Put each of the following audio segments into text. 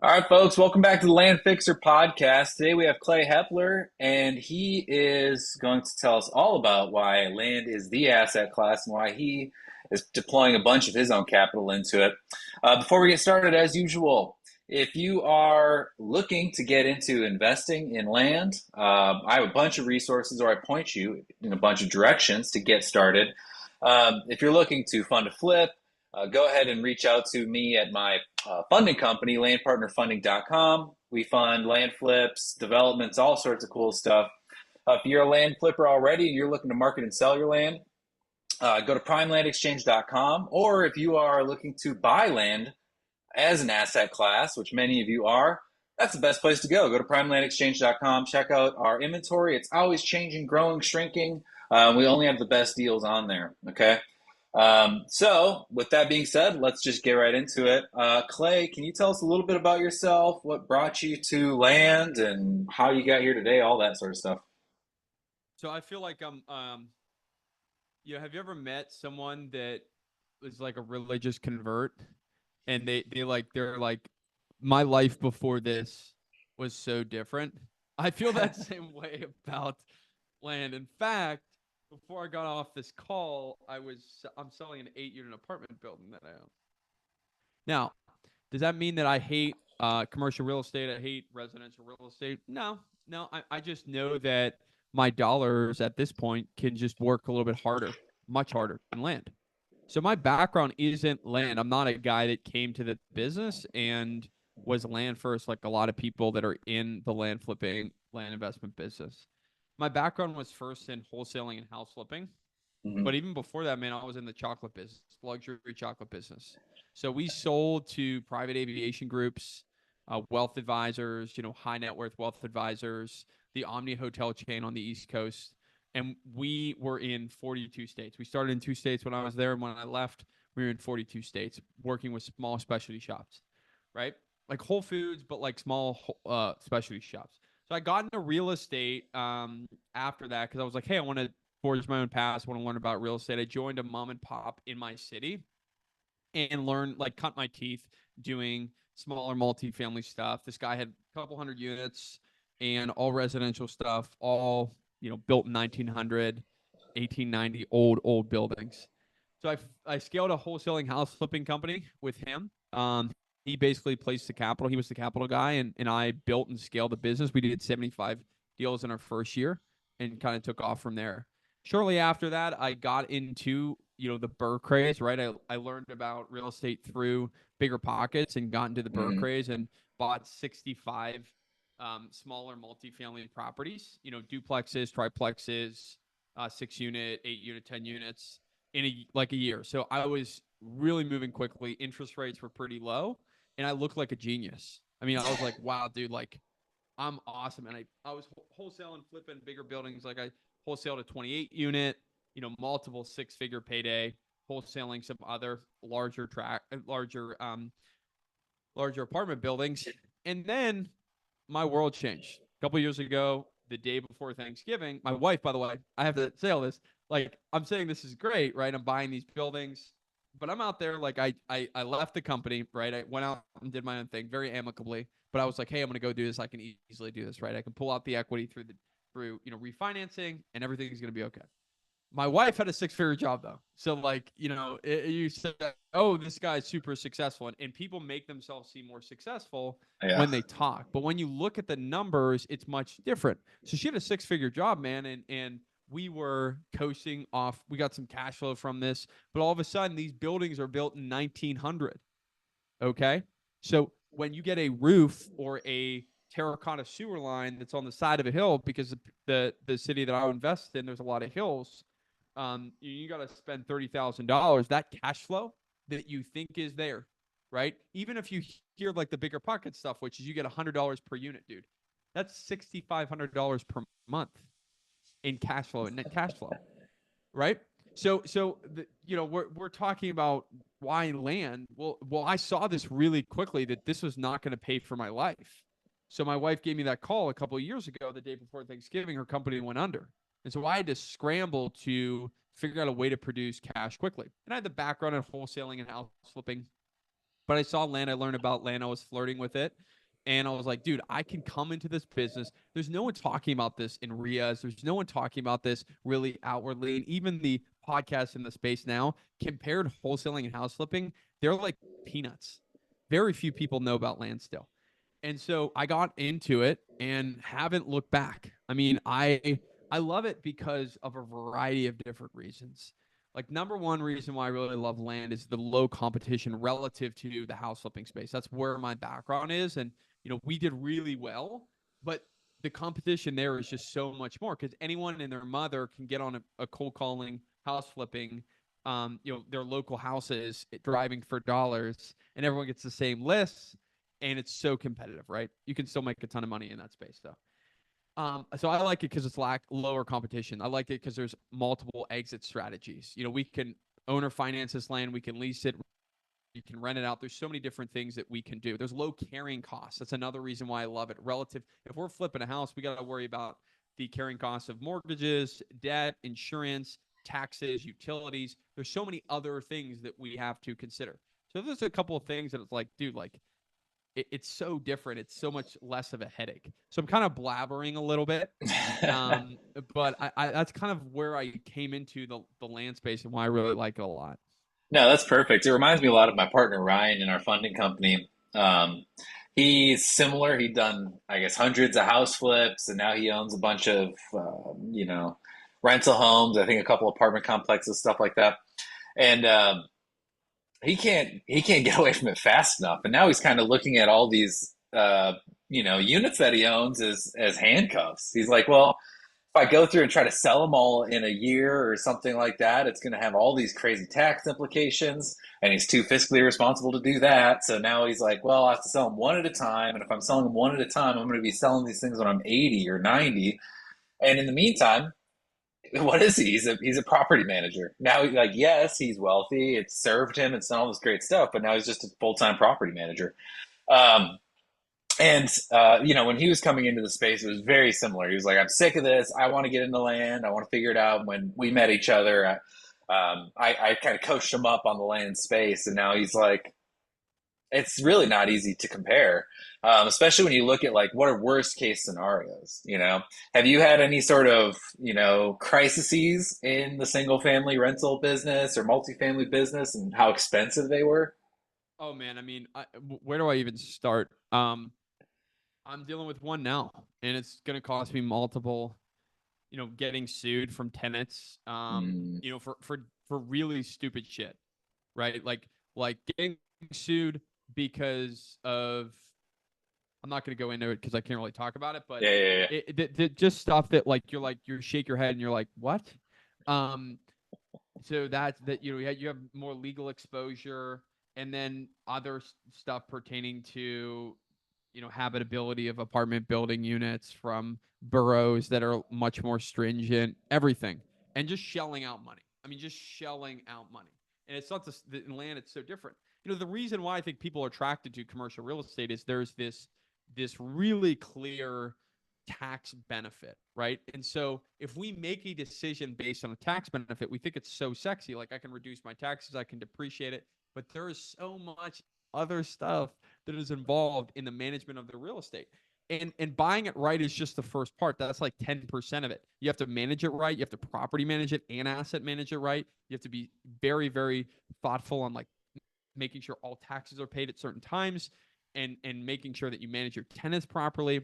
All right, folks, welcome back to the Land Fixer podcast. Today we have Clay Hepler, and he is going to tell us all about why land is the asset class and why he is deploying a bunch of his own capital into it. Before we get started, as usual, if you are looking to get into investing in land, I have a bunch of resources, or I point you in a bunch of directions to get started. If you're looking to fund a flip, go ahead and reach out to me at my funding company, landpartnerfunding.com. We fund land flips, developments, all sorts of cool stuff. If you're a land flipper already and you're looking to market and sell your land, go to primelandexchange.com. Or if you are looking to buy land as an asset class, which many of you are, that's the best place to go. Go to primelandexchange.com, check out our inventory. It's always changing, growing, shrinking. We only have the best deals on there. Okay. So, with that being said, let's just get right into it. Clay, can you tell us a little bit about yourself? What brought you to land and how you got here today? All that sort of stuff. So I feel like have you ever met someone that was like a religious convert and they're like, my life before this was so different. I feel that same way about land. In fact, before I got off this call, I'm selling an 8-unit apartment building that I own. Now, does that mean that I hate commercial real estate? I hate residential real estate? No, no. I just know that my dollars at this point can just work a little bit harder, much harder than land. So my background isn't land. I'm not a guy that came to the business and was land first, like a lot of people that are in the land flipping, land investment business. My background was first in wholesaling and house flipping. Mm-hmm. But even before that, man, I was in the chocolate business, luxury chocolate business. So we sold to private aviation groups, wealth advisors, high net worth wealth advisors, the Omni Hotel chain on the East Coast. And we were in 42 states. We started in 2 states when I was there. And when I left, we were in 42 states working with small specialty shops, right? Like Whole Foods, but like small specialty shops. So I got into real estate after that because I was like, hey, I want to forge my own path. I want to learn about real estate. I joined a mom and pop in my city and learned, like, cut my teeth doing smaller multifamily stuff. This guy had a couple hundred units and all residential stuff, all, built in 1900, 1890, old buildings. So I scaled a wholesaling house flipping company with him. He basically placed the capital. He was the capital guy, and I built and scaled the business. We did 75 deals in our first year and kind of took off from there. Shortly after that, I got into the burr craze, right? I learned about real estate through Bigger Pockets and got into the burr Mm-hmm. craze and bought 65 smaller multifamily properties, duplexes, triplexes, 6-unit, 8-unit, 10 units in a year. So I was really moving quickly. Interest rates were pretty low, and I looked like a genius. I mean, I was like, wow, dude, like I'm awesome. And I was wholesaling, flipping bigger buildings. Like I wholesaled a 28 unit, multiple 6-figure payday, wholesaling some other larger apartment buildings. And then my world changed. A couple years ago, the day before Thanksgiving, my wife, by the way, I have to say all this. Like, I'm saying this is great, right? I'm buying these buildings, but I'm out there. Like, I left the company, right? I went out and did my own thing very amicably. But I was like, hey, I'm going to go do this. I can easily do this, right? I can pull out the equity through refinancing, and everything's going to be okay. My wife had a 6-figure job though. So like, you said, oh, this guy's super successful. And people make themselves seem more successful Yeah. when they talk. But when you look at the numbers, it's much different. So she had a 6-figure job, man. And we were coasting off. We got some cash flow from this. But all of a sudden, these buildings are built in 1900. Okay. So when you get a roof or a terracotta sewer line that's on the side of a hill, because the city that I invest in, there's a lot of hills, you got to spend $30,000. That cash flow that you think is there, right? Even if you hear like the Bigger Pocket stuff, which is you get $100 per unit, dude, that's $6,500 per month in cash flow and net cash flow, right? We're talking about why land. Well, I saw this really quickly that this was not going to pay for my life. So my wife gave me that call a couple of years ago, the day before Thanksgiving. Her company went under, and so I had to scramble to figure out a way to produce cash quickly. And I had the background in wholesaling and house flipping, But I saw land, I learned about land, I was flirting with it. And I was like, dude, I can come into this business. There's no one talking about this in RIAs. There's no one talking about this really outwardly. And even the podcasts in the space now, compared to wholesaling and house flipping, they're like peanuts. Very few people know about land still. And so I got into it and haven't looked back. I mean, I love it because of a variety of different reasons. Like number one reason why I really love land is the low competition relative to the house flipping space. That's where my background is, and we did really well, but the competition there is just so much more because anyone and their mother can get on a cold calling house flipping, their local houses driving for dollars, and everyone gets the same lists, and it's so competitive, right? You can still make a ton of money in that space, though. So I like it because it's lower competition. I like it because there's multiple exit strategies. We can owner finance this land, we can lease it, you can rent it out. There's so many different things that we can do. There's low carrying costs. That's another reason why I love it. Relative, if we're flipping a house, we got to worry about the carrying costs of mortgages, debt, insurance, taxes, utilities. There's so many other things that we have to consider. So there's a couple of things that it's like, dude, like it's so different. It's so much less of a headache. So I'm kind of blabbering a little bit. Um, but I that's kind of where I came into the land space and why I really like it a lot. No, that's perfect. It reminds me a lot of my partner Ryan in our funding company. He's similar. He'd done, I guess, hundreds of house flips, and now he owns a bunch of, rental homes. I think a couple apartment complexes, stuff like that. And he can't get away from it fast enough. And now he's kind of looking at all these, units that he owns as handcuffs. He's like, well, if I go through and try to sell them all in a year or something like that, it's going to have all these crazy tax implications, and he's too fiscally responsible to do that. So now he's like, well, I have to sell them one at a time, and if I'm selling them one at a time, I'm going to be selling these things when I'm 80 or 90. And in the meantime, what is he? He's a property manager. Now, like, yes, he's wealthy. It's served him. It's done all this great stuff, but now he's just a full-time property manager. Um, and when he was coming into the space, it was very similar. He was like, "I'm sick of this. I want to get into land. I want to figure it out." When we met each other, I kind of coached him up on the land space, and now he's like, "It's really not easy to compare, especially when you look at like what are worst case scenarios." Have you had any sort of crises in the single family rental business or multifamily business, and how expensive they were? Oh man, I mean, where do I even start? I'm dealing with one now, and it's going to cost me multiple. Getting sued from tenants. Mm, For really stupid shit, right? Like getting sued because of. I'm not going to go into it because I can't really talk about it, but yeah, yeah, yeah. just stuff that you shake your head and you're like, what? Um, so that you have more legal exposure, and then other stuff pertaining to habitability of apartment building units from boroughs that are much more stringent, everything, and just shelling out money. I mean, just shelling out money. And it's not just in land, it's so different. The reason why I think people are attracted to commercial real estate is there's this really clear tax benefit, right? And so if we make a decision based on a tax benefit, we think it's so sexy. Like I can reduce my taxes, I can depreciate it, but there is so much other stuff that is involved in the management of the real estate. And buying it right is just the first part. That's like 10% of it. You have to manage it right. You have to property manage it and asset manage it right. You have to be very, very thoughtful on like making sure all taxes are paid at certain times and making sure that you manage your tenants properly.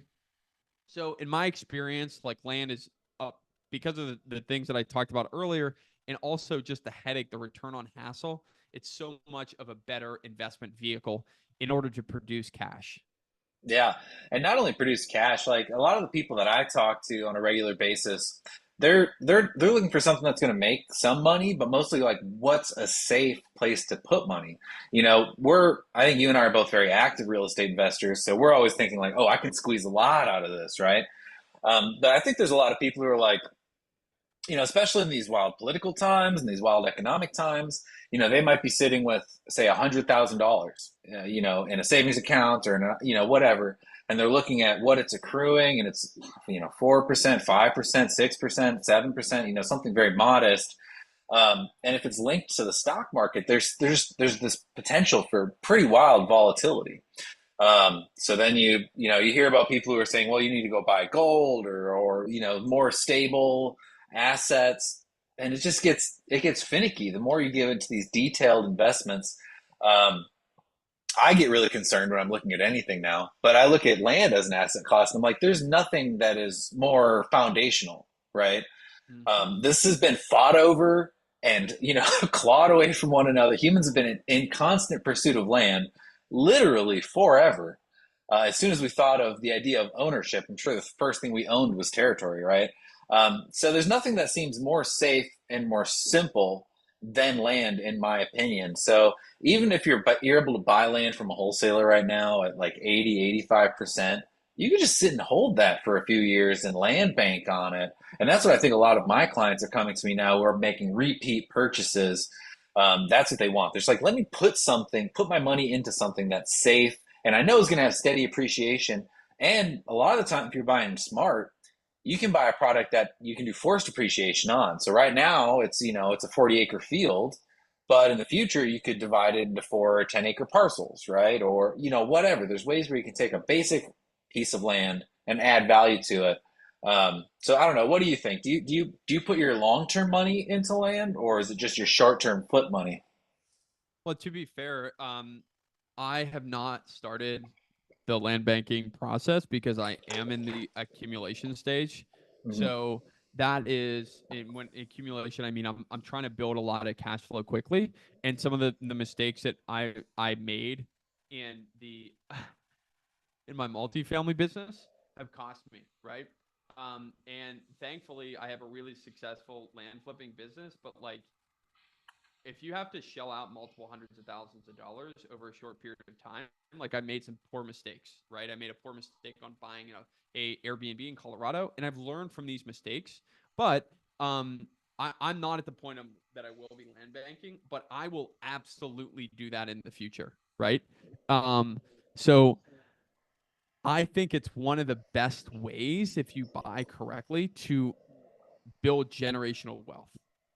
So in my experience, like land is up because of the things that I talked about earlier, and also just the headache, the return on hassle. It's so much of a better investment vehicle in order to produce cash. Yeah, and not only produce cash, like a lot of the people that I talk to on a regular basis, they're looking for something that's going to make some money, but mostly like what's a safe place to put money. I think you and I are both very active real estate investors, so we're always thinking like, oh, I can squeeze a lot out of this, right? But I think there's a lot of people who are like, especially in these wild political times and these wild economic times, they might be sitting with, say, $100,000, in a savings account or, whatever, and they're looking at what it's accruing, and it's, 4%, 5%, 6%, 7%, something very modest. And if it's linked to the stock market, there's this potential for pretty wild volatility. So then you hear about people who are saying, well, you need to go buy gold or more stable assets, and it gets finicky. The more you give into these detailed investments, um, I get really concerned when I'm looking at anything now. But I look at land as an asset class, and I'm like, there's nothing that is more foundational, right? Mm-hmm. This has been fought over and clawed away from one another. Humans have been in constant pursuit of land, literally forever. As soon as we thought of the idea of ownership, I'm sure the first thing we owned was territory, right? So there's nothing that seems more safe and more simple than land, in my opinion. So even if you're able to buy land from a wholesaler right now at like 80, 85%, you can just sit and hold that for a few years and land bank on it. And that's what I think a lot of my clients are coming to me now who are making repeat purchases. That's what they want. They're just like, let me put my money into something that's safe and I know is going to have steady appreciation. And a lot of the time, if you're buying smart, you can buy a product that you can do forced appreciation on. So right now, it's a 40-acre field, but in the future, you could divide it into 4 10-acre parcels, right? Or whatever. There's ways where you can take a basic piece of land and add value to it. So I don't know. What do you think? Do you put your long term money into land, or is it just your short term flip money? Well, to be fair, I have not started the land banking process because I am in the accumulation stage. Mhm. So that is when accumulation, I mean, I'm trying to build a lot of cash flow quickly, and some of the mistakes that I made in the in my multifamily business have cost me, right? And thankfully, I have a really successful land flipping business, but like if you have to shell out multiple hundreds of thousands of dollars over a short period of time, like I made some poor mistakes, right? I made a poor mistake on buying a Airbnb in Colorado, and I've learned from these mistakes. But I'm not at the point that I will be land banking, but I will absolutely do that in the future, right? Um, so I think it's one of the best ways if you buy correctly to build generational wealth,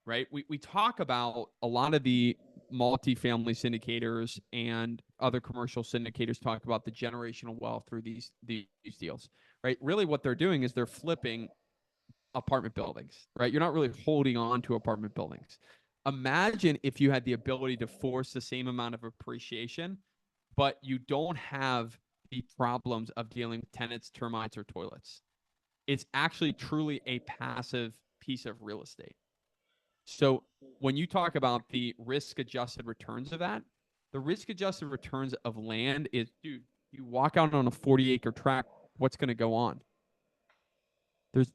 right? We talk about a lot of the multifamily syndicators and other commercial syndicators talk about the generational wealth through these deals, right? Really, what they're doing is they're flipping apartment buildings, right? You're not really holding on to apartment buildings. Imagine if you had the ability to force the same amount of appreciation, but you don't have the problems of dealing with tenants, termites, or toilets. It's actually truly a passive piece of real estate. So when you talk about the risk adjusted returns of that, the risk adjusted returns of land is, dude, you walk out on a 40-acre tract, what's going to go on? There's,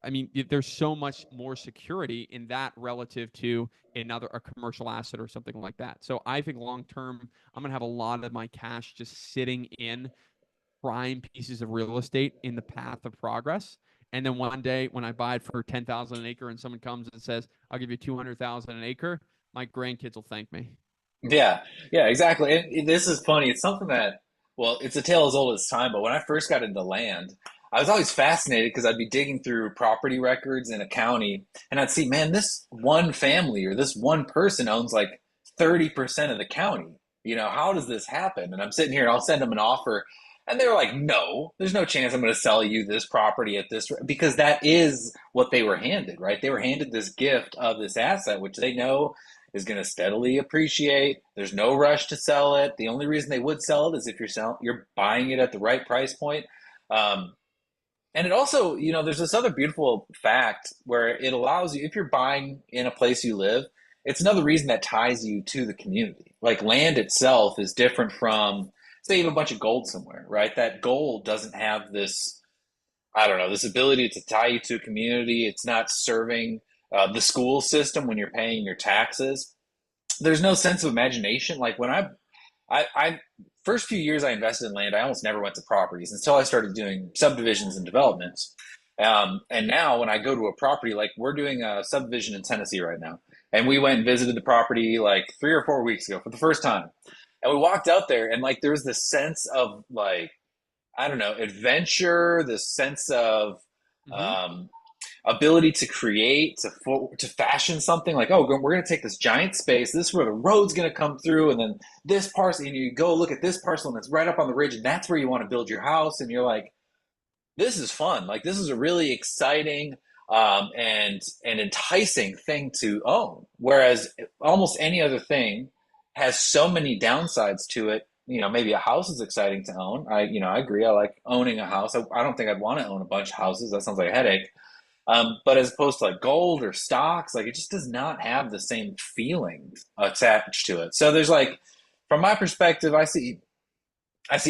I mean, there's so much more security in that relative to a commercial asset or something like that. So I think long term, I'm going to have a lot of my cash just sitting in prime pieces of real estate in the path of progress. And then one day when I buy it for 10,000 an acre and someone comes and says, I'll give you 200,000 an acre, my grandkids will thank me. Yeah, yeah, exactly. And this is funny. It's something that, well, it's a tale as old as time. But when I first got into land, I was always fascinated because I'd be digging through property records in a county, and I'd see, man, this one family or this one person owns like 30% of the county. How does this happen? And I'm sitting here and I'll send them an offer, and they were like, no, there's no chance I'm going to sell you this property at this, because that is what they were handed, right? They were handed this gift of this asset, which they know is going to steadily appreciate. There's no rush to sell it. The only reason they would sell it is if you're buying it at the right price point. Um, and it also, there's this other beautiful fact where it allows you, if you're buying in a place you live, it's another reason that ties you to the community. Like land itself is different from, say, you have a bunch of gold somewhere, right? That gold doesn't have this, I don't know, this ability to tie you to a community. It's not serving the school system when you're paying your taxes. There's no sense of imagination. Like when I first few years I invested in land, I almost never went to properties until I started doing subdivisions and developments. And now when I go to a property, like we're doing a subdivision in Tennessee right now, and we went and visited the property like 3 or 4 weeks ago for the first time, and we walked out there, and like there was this sense of like, I don't know, adventure, this sense of Mm-hmm. um, ability to create, to fashion something like, oh, we're going to take this giant space. This is where the road's going to come through, and then this parcel, and you go look at this parcel, and it's right up on the ridge, and that's where you want to build your house. And you're like, this is fun. Like this is a really exciting and enticing thing to own. Whereas almost any other thing has so many downsides to it. You know, maybe a house is exciting to own. I agree. I like owning a house. I don't think I'd want to own a bunch of houses. That sounds like a headache. But as opposed to like gold or stocks, like it just does not have the same feeling attached to it. So there's like, from my perspective, I see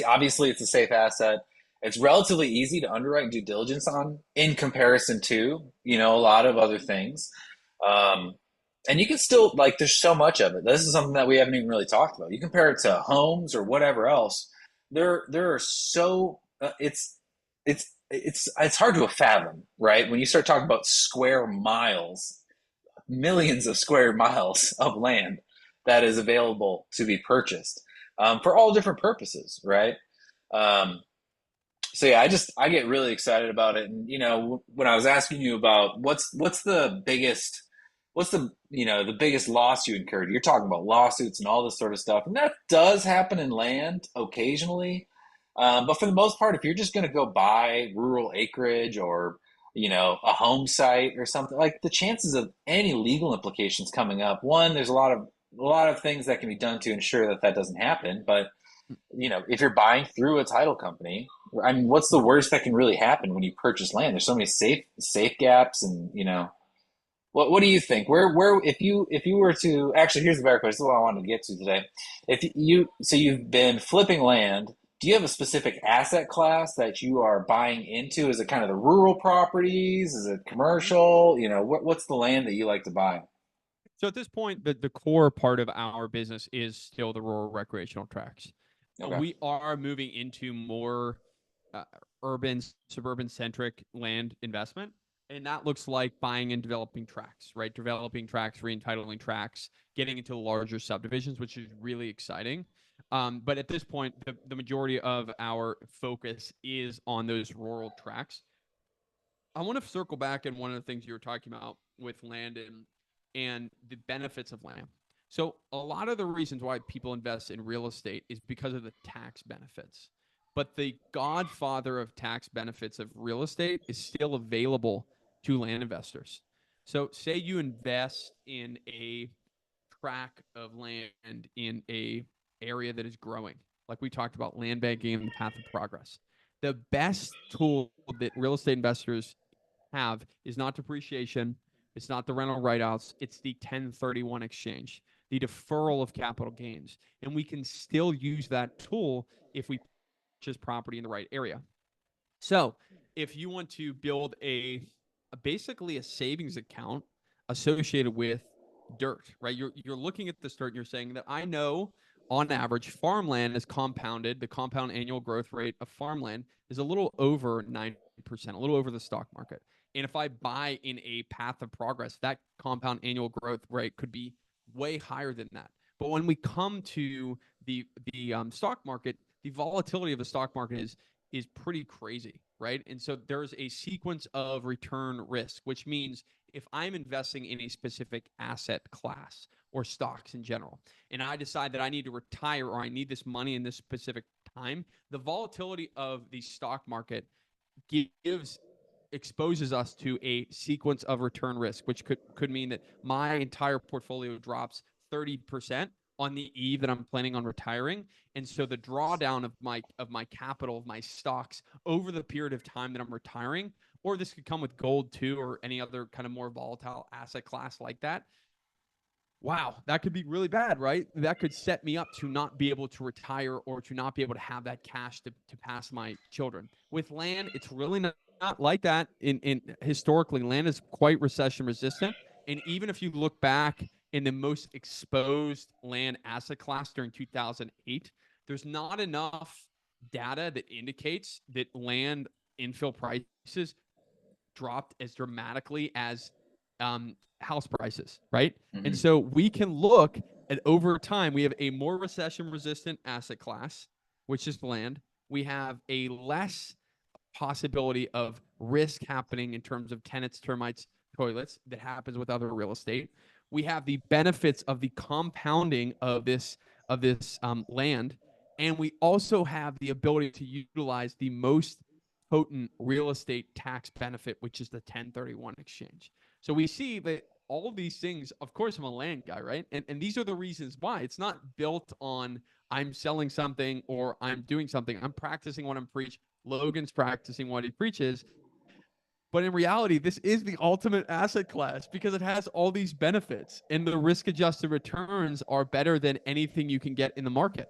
obviously it's a safe asset. It's relatively easy to underwrite due diligence on in comparison to, a lot of other things. Um, and you can still like there's so much of it. This is something that we haven't even really talked about. You compare it to homes or whatever else. There are so it's hard to fathom, right? When you start talking about square miles, millions of square miles of land that is available to be purchased for all different purposes, right? Um, so yeah, I get really excited about it. And when I was asking you about what's the biggest loss you incurred, you're talking about lawsuits and all this sort of stuff, and that does happen in land occasionally. But for the most part, if you're just going to go buy rural acreage or a home site or something, like the chances of any legal implications coming up, one, there's a lot of things that can be done to ensure that that doesn't happen. But if you're buying through a title company, I mean, what's the worst that can really happen when you purchase land? There's so many safe gaps, and what do you think? Where if you were to actually, here's the better question. This is what I wanted to get to today. If you've been flipping land, do you have a specific asset class that you are buying into? Is it kind of the rural properties? Is it commercial? What's the land that you like to buy? So at this point, the core part of our business is still the rural recreational tracks. Okay. We are moving into more uh, urban, suburban centric land investment. And that looks like buying and developing tracks, right? Developing tracks, re-entitling tracks, getting into larger subdivisions, which is really exciting. But at this point, the majority of our focus is on those rural tracks. I want to circle back in one of the things you were talking about with land and the benefits of land. So a lot of the reasons why people invest in real estate is because of the tax benefits. But the godfather of tax benefits of real estate is still available to land investors. So say you invest in a tract of land in a area that is growing, like we talked about land banking and the path of progress. The best tool that real estate investors have is not depreciation, it's not the rental write-outs, it's the 1031 exchange, the deferral of capital gains. And we can still use that tool if we purchase property in the right area. So if you want to build basically a savings account associated with dirt, right? You're looking at this dirt and you're saying that I know on average farmland is compounded, the compound annual growth rate of farmland is a little over 9%, a little over the stock market. And if I buy in a path of progress, that compound annual growth rate could be way higher than that. But when we come to the stock market, the volatility of the stock market is pretty crazy, right? And so there's a sequence of return risk, which means if I'm investing in a specific asset class or stocks in general, and I decide that I need to retire or I need this money in this specific time, the volatility of the stock market gives exposes us to a sequence of return risk, which could mean that my entire portfolio drops 30% on the eve that I'm planning on retiring. And so the drawdown of my capital, of my stocks over the period of time that I'm retiring, or this could come with gold too, or any other kind of more volatile asset class like that. Wow, that could be really bad, right? That could set me up to not be able to retire or to not be able to have that cash to pass my children. With land, it's really not like that. In historically, land is quite recession resistant. And even if you look back in the most exposed land asset class during 2008, there's not enough data that indicates that land infill prices dropped as dramatically as house prices, right? And Hmm. so we can look at over time, we have a more recession resistant asset class, which is land. We have a less possibility of risk happening in terms of tenants, termites, toilets that happens with other real estate. We have the benefits of the compounding of this land, and we also have the ability to utilize the most potent real estate tax benefit, which is the 1031 exchange. So we see that all of these things, of course, I'm a land guy, right? And these are the reasons why. It's not built on I'm selling something or I'm doing something. I'm practicing what I'm preaching. Logan's practicing what he preaches. But in reality, this is the ultimate asset class because it has all these benefits and the risk adjusted returns are better than anything you can get in the market.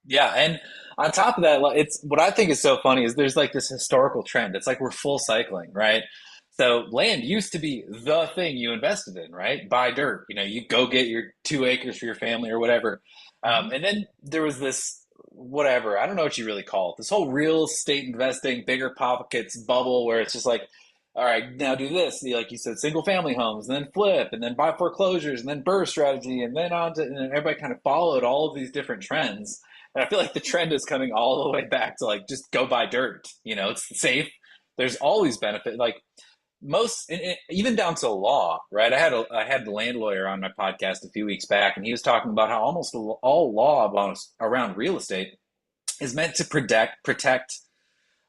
Yeah, and on top of that, it's what I think is so funny is there's like this historical trend. It's like we're full cycling, right? So land used to be the thing you invested in, right? Buy dirt. You know, you go get your 2 acres for your family or whatever. Mm-hmm. And then there was this whatever, I don't know what you really call it, this whole real estate investing, bigger pockets bubble where it's just like, all right, now do this. Like you said, single family homes, and then flip, and then buy foreclosures, and then burst strategy, and then on to, and everybody kind of followed all of these different trends. And I feel like the trend is coming all the way back to like just go buy dirt. You know, it's safe. There's always benefit. Like most, even down to law, right? I had the land lawyer on my podcast a few weeks back, and he was talking about how almost all law around real estate is meant to protect,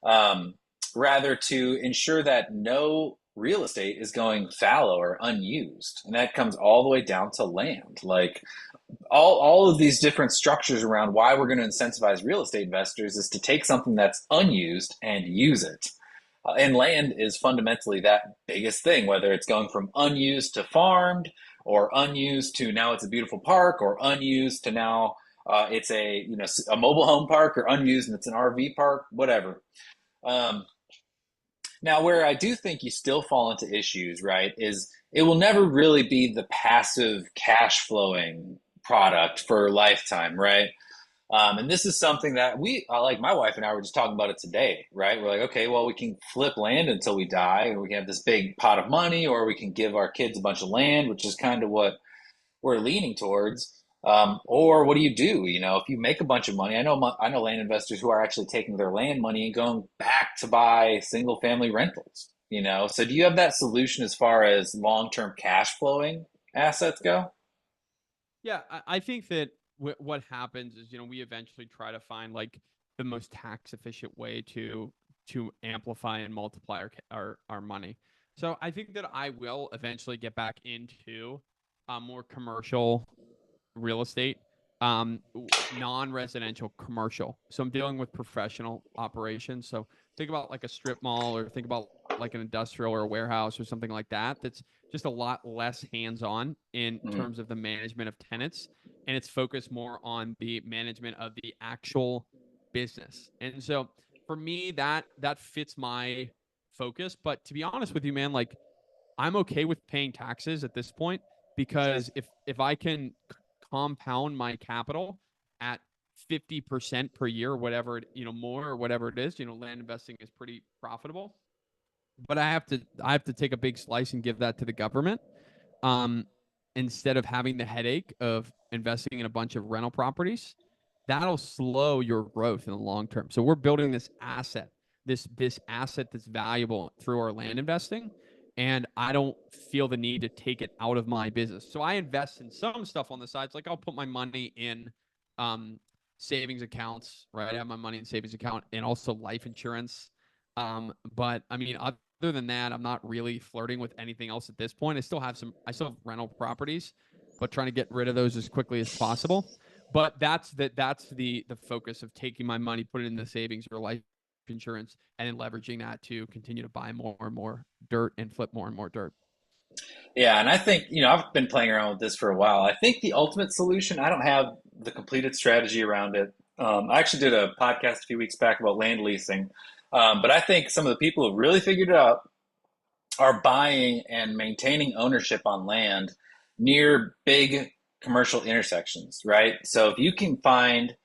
um, rather to ensure that no real estate is going fallow or unused, and that comes all the way down to land. Like all of these different structures around why we're going to incentivize real estate investors is to take something that's unused and use it. And land is fundamentally that biggest thing, whether it's going from unused to farmed, or unused to now it's a beautiful park, or unused to now it's a mobile home park, or unused and it's an RV park, whatever. Um, Now, where I do think you still fall into issues, right, is it will never really be the passive cash flowing product for a lifetime, right? And this is something that like my wife and I were just talking about it today, right? We're like, okay, well, we can flip land until we die, and we can have this big pot of money, or we can give our kids a bunch of land, which is kind of what we're leaning towards. Or what do you do? You know, if you make a bunch of money, I know land investors who are actually taking their land money and going back to buy single family rentals. You know, so do you have that solution as far as long term cash flowing assets go? Yeah, I think that what happens is, we eventually try to find like the most tax efficient way to amplify and multiply our money. So I think that I will eventually get back into more commercial real estate, non-residential commercial. So I'm dealing with professional operations. So think about like a strip mall, or think about like an industrial or a warehouse or something like that. That's just a lot less hands-on in Mhm. terms of the management of tenants, and it's focused more on the management of the actual business. And so for me, that fits my focus. But to be honest with you, man, like I'm okay with paying taxes at this point Sure. because if I can compound my capital at 50% per year, whatever more or whatever it is, land investing is pretty profitable. But I have to take a big slice and give that to the government, um, instead of having the headache of investing in a bunch of rental properties. That'll slow your growth in the long term. So we're building this asset, this asset that's valuable through our land investing, and I don't feel the need to take it out of my business. So I invest in some stuff on the sides, like I'll put my money in um, savings accounts, right? I have my money in savings account and also life insurance. But I mean, other than that, I'm not really flirting with anything else at this point. I still have rental properties, but trying to get rid of those as quickly as possible. But that's the focus of taking my money, put it in the savings or life insurance, and then leveraging that to continue to buy more and more dirt and flip more and more dirt. Yeah, and I think, I've been playing around with this for a while. I think the ultimate solution, I don't have the completed strategy around it. I actually did a podcast a few weeks back about land leasing. But I think some of the people who really figured it out are buying and maintaining ownership on land near big commercial intersections, right? So if you can find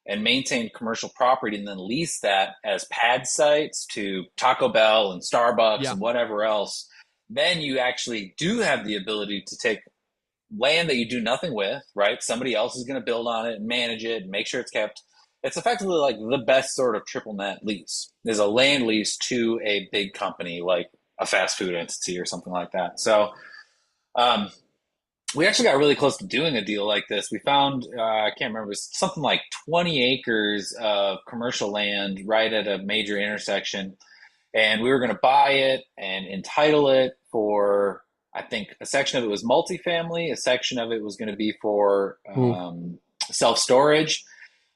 and maintain commercial property and then lease that as pad sites to Taco Bell and Starbucks Yeah. and whatever else, then you actually do have the ability to take land that you do nothing with, right? Somebody else is going to build on it and manage it and make sure it's kept. it's effectively like the best sort of triple net lease is a land lease to a big company like a fast food entity or something like that. So um, we actually got really close to doing a deal like this. We found, I can't remember, it was something like 20 acres of commercial land right at a major intersection. And we were going to buy it and entitle it for, I think a section of it was multifamily, a section of it was going to be for Ooh. self storage,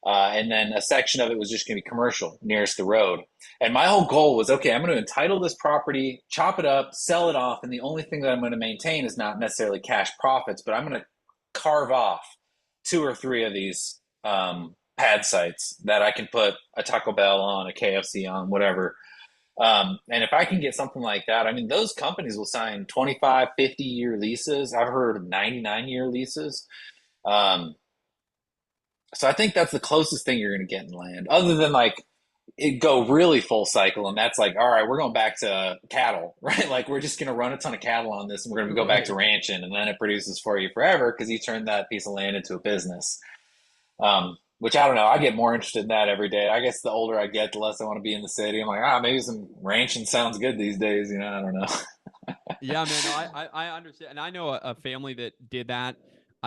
and then a section of it was just going to be commercial nearest the road. And my whole goal was, okay, I'm going to entitle this property, chop it up, sell it off, and the only thing that I'm going to maintain is not necessarily cash profits, but I'm going to carve off two or three of these pad sites that I can put a Taco Bell on, a KFC on, whatever. And if I can get something like that, I mean, those companies will sign 25, 50-year leases. I've heard of 99-year leases. Um, so I think that's the closest thing you're going to get in land, other than like it go really full cycle, and that's like, all right, we're going back to cattle, right? Like we're just going to run a ton of cattle on this, and we're going to go back Right. to ranching, and then it produces for you forever because you turned that piece of land into a business. Which I don't know. I get more interested in that every day. I guess the older I get, the less I want to be in the city. I'm like, maybe some ranching sounds good these days. I don't know. Yeah, man. No, I understand, and I know a family that did that.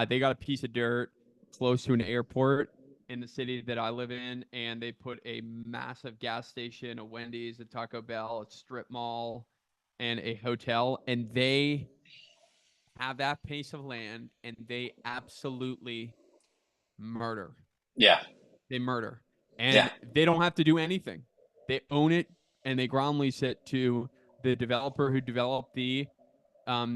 They got a piece of dirt close to an airport in the city that I live in, and they put a massive gas station, a Wendy's, a Taco Bell, a strip mall, and a hotel, and they have that piece of land, and they absolutely murder. Yeah, They murder, yeah, and they don't have to do anything. They own it, and they ground lease it to the developer who developed the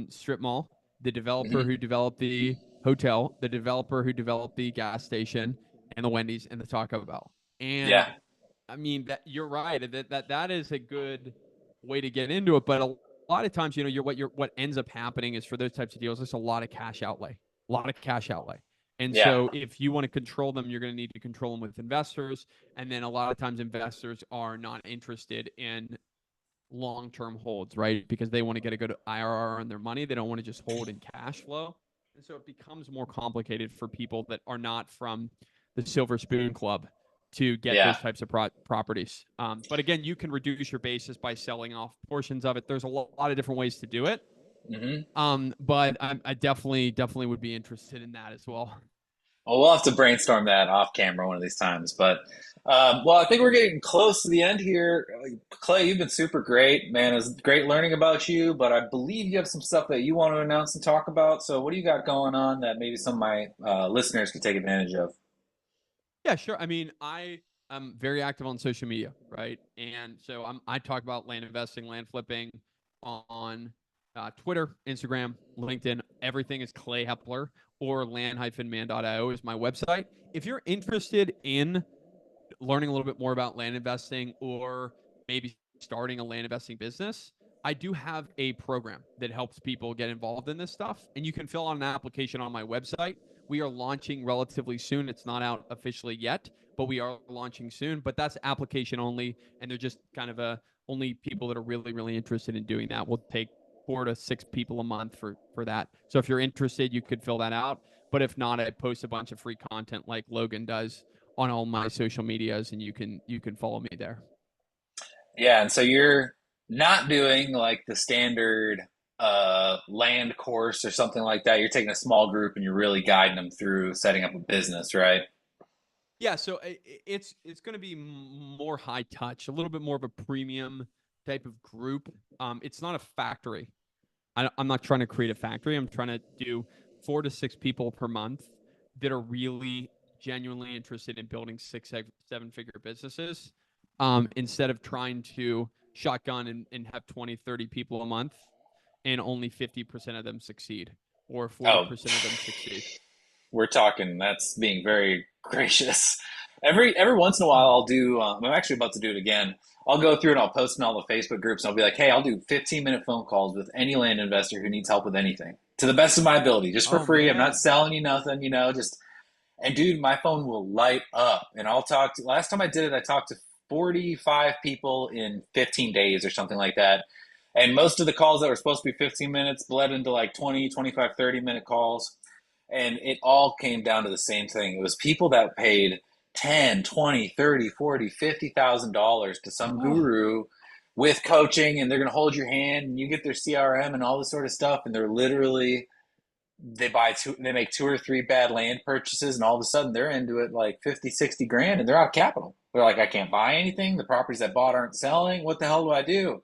strip mall, the developer hmm who developed the hotel, the developer who developed the gas station, and the Wendy's and the Taco Bell. And yeah, I mean that you're right that is a good way to get into it. But a lot of times, what ends up happening is for those types of deals, there's a lot of cash outlay, a lot of cash outlay. And yeah, so if you want to control them, you're going to need to control them with investors. And then a lot of times investors are not interested in long-term holds, right? Because they want to get a good IRR on their money. They don't want to just hold in cash flow. And so it becomes more complicated for people that are not from the Silver Spoon Club to get yeah. those types of properties. But again, you can reduce your basis by selling off portions of it. There's a lot of different ways to do it. hmm But I definitely would be interested in that as well. Well, we'll have to brainstorm that off camera one of these times. But well, I think we're getting close to the end here. Clay, you've been super great, man. It's great learning about you. But I believe you have some stuff that you want to announce and talk about. So, what do you got going on that maybe some of my listeners could take advantage of? Yeah, sure. I mean, I am very active on social media, right? And so I talk about land investing, land flipping on Twitter, Instagram, LinkedIn. Everything is Clay Hepler or land-man.io is my website. If you're interested in learning a little bit more about land investing or maybe starting a land investing business, I do have a program that helps people get involved in this stuff. And you can fill out an application on my website. We are launching relatively soon. It's not out officially yet, but we are launching soon. But that's application only. And they're just kind of only people that are really, really interested in doing that. We'll take 4 to 6 people a month for that. So if you're interested, you could fill that out. But if not, I post a bunch of free content like Logan does on all my social medias, and you can follow me there. Yeah, and so you're not doing like the standard land course or something like that. You're taking a small group and you're really guiding them through setting up a business, right? Yeah, so it's going to be more high touch, a little bit more of a premium type of group. It's not a factory. I'm not trying to create a factory. I'm trying to do 4 to 6 people per month that are really genuinely interested in building 6, 7 figure businesses. Instead of trying to shotgun and have 20, 30 people a month and only 50% of them succeed or Oh, 40% of them succeed. we're talking. That's being very gracious. Every once in a while, I'll do. I'm actually about to do it again. I'll go through and I'll post in all the Facebook groups. And I'll be like, "Hey, I'll do 15-minute phone calls with any land investor who needs help with anything, to the best of my ability, just for Oh free. I'm not man. selling you nothing, just." And dude, my phone will light up. And I'll talk to. Last time I did it, I talked to 45 people in 15 days or something like that. And most of the calls that were supposed to be 15 minutes bled into like 20, 25, 30-minute calls. And it all came down to the same thing. It was people that paid 10, 20, 30, 40, $50,000 to some Oh, guru with coaching, and they're going to hold your hand and you get their CRM and all this sort of stuff. And they're literally, they make two or three bad land purchases, and all of a sudden they're into it like 50, 60 grand, and they're out of capital. They're like, I can't buy anything. The properties I bought aren't selling. What the hell do I do?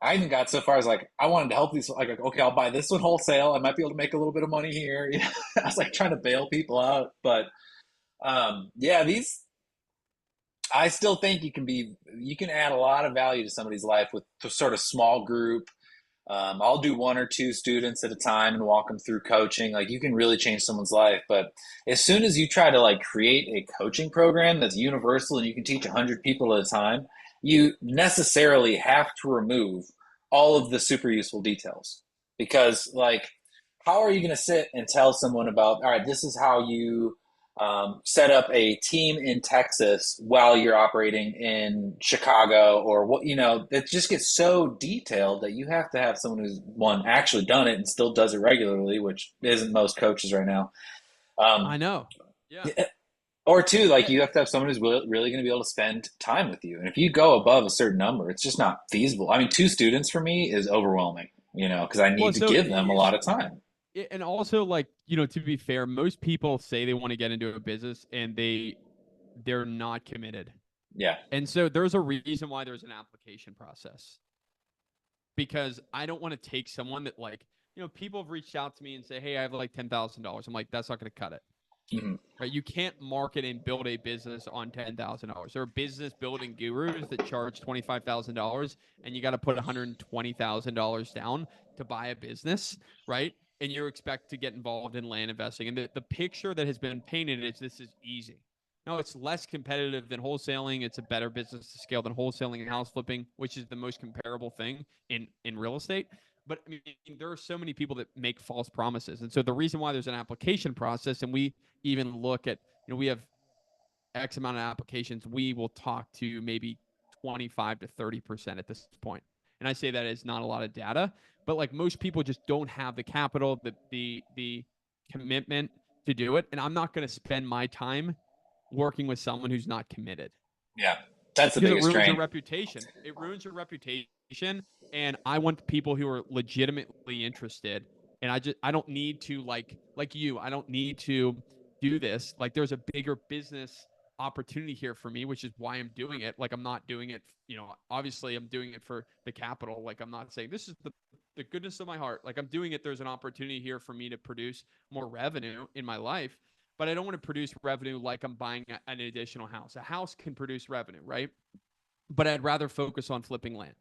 I even got so far as like, I wanted to help these, like, okay, I'll buy this one wholesale. I might be able to make a little bit of money here. I was like trying to bail people out. But yeah, these, I still think you can add a lot of value to somebody's life with sort of small group. I'll do one or two students at a time and walk them through coaching. Like, you can really change someone's life. But as soon as you try to like create a coaching program that's universal and you can teach 100 people at a time, you necessarily have to remove all of the super useful details. Because like, how are you going to sit and tell someone about, all right, this is how you set up a team in Texas while you're operating in Chicago, or what, it just gets so detailed that you have to have someone who's one actually done it and still does it regularly, which isn't most coaches right now. Um, I know. Yeah. or two, like, Yeah. you have to have someone who's really going to be able to spend time with you. And if you go above a certain number, it's just not feasible. I mean, two students for me is overwhelming, because I Well, need to so give them a lot of time. and also like, to be fair, most people say they want to get into a business and they're not committed. Yeah. And so there's a reason why there's an application process. Because I don't want to take someone that like, people have reached out to me and say, "Hey, I have like $10,000." I'm like, that's not going to cut it. Mhm. Right? You can't market and build a business on $10,000. There are business building gurus that charge $25,000, and you got to put $120,000 down to buy a business, right? And you expect to get involved in land investing. And the picture that has been painted is this is easy. No, it's less competitive than wholesaling. It's a better business to scale than wholesaling and house flipping, which is the most comparable thing in real estate. But I mean, there are so many people that make false promises. And so the reason why there's an application process, and we even look at, we have X amount of applications, we will talk to maybe 25 to 30% at this point. And I say that is not a lot of data, but like most people just don't have the capital, the commitment to do it. And I'm not going to spend my time working with someone who's not committed Yeah. That's the because it biggest ruins your drain. reputation. It ruins your reputation. And I want people who are legitimately interested. And I don't need to like you. I don't need to do this. Like there's a bigger business opportunity here for me, which is why I'm doing it. Like I'm not doing it, obviously I'm doing it for the capital. Like I'm not saying this is the goodness of my heart. Like I'm doing it. There's an opportunity here for me to produce more revenue in my life, but I don't want to produce revenue like I'm buying an additional house. A house can produce revenue, right? But I'd rather focus on flipping land.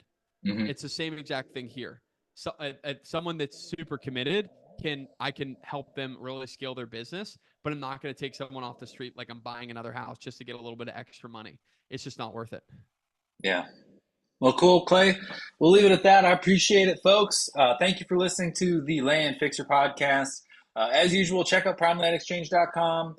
Hmm. It's the same exact thing here. So someone that's super committed I can help them really scale their business, but I'm not going to take someone off the street like I'm buying another house just to get a little bit of extra money. It's just not worth it. Yeah. Well, cool, Clay. We'll leave it at that. I appreciate it, folks. Thank you for listening to the Land Fixer podcast. As usual, check out primelandexchange.com.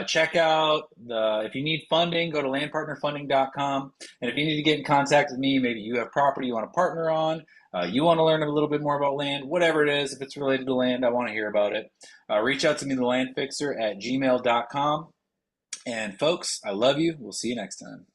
Check out if you need funding, go to landpartnerfunding.com. And if you need to get in contact with me, maybe you have property you want to partner on, you want to learn a little bit more about land, whatever it is, if it's related to land, I want to hear about it. Reach out to me, thelandfixer at gmail.com. And folks, I love you. We'll see you next time.